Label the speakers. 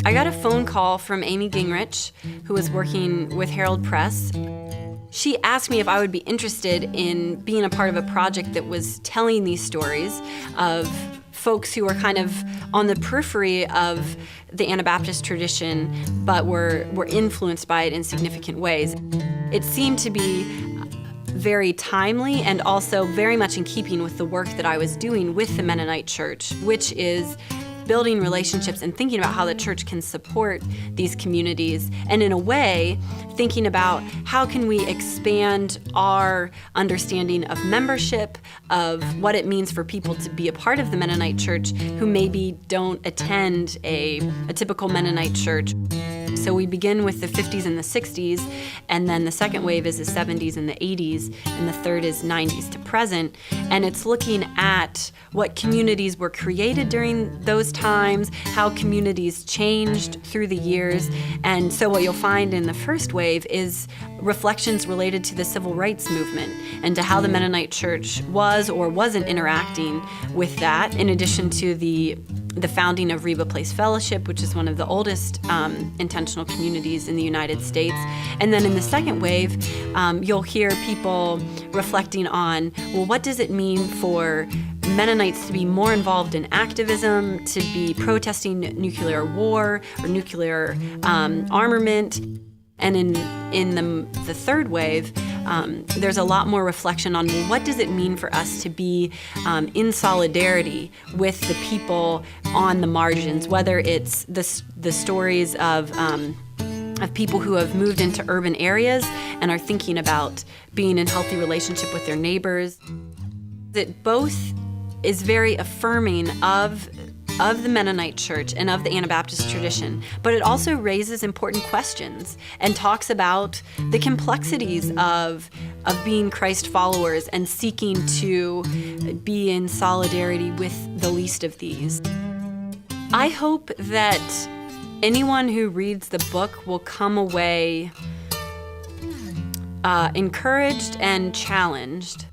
Speaker 1: I got a phone call from Amy Gingrich, who was working with Herald Press. She asked me if I would be interested in being a part of a project that was telling these stories of folks who were kind of on the periphery of the Anabaptist tradition, but were influenced by it in significant ways. It seemed to be very timely and also very much in keeping with the work that I was doing with the Mennonite Church, which is building relationships and thinking about how the church can support these communities, and in a way, thinking about how can we expand our understanding of membership, of what it means for people to be a part of the Mennonite Church who maybe don't attend a typical Mennonite church. So we begin with the 50s and the 60s, and then the second wave is the 70s and the 80s, and the third is 90s to present. And it's looking at what communities were created during those times, how communities changed through the years. And so what you'll find in the first wave is reflections related to the civil rights movement and to how the Mennonite Church was or wasn't interacting with that, in addition to the founding of Reba Place Fellowship, which is one of the oldest intentional communities in the United States. And then in the second wave, you'll hear people reflecting on, well, what does it mean for Mennonites to be more involved in activism, to be protesting nuclear war or nuclear armament? And in the third wave, there's a lot more reflection on, well, what does it mean for us to be in solidarity with the people on the margins, whether it's the stories of people who have moved into urban areas and are thinking about being in healthy relationship with their neighbors. It both is very affirming of the Mennonite Church and of the Anabaptist tradition, but it also raises important questions and talks about the complexities of being Christ followers and seeking to be in solidarity with the least of these. I hope that anyone who reads the book will come away encouraged and challenged.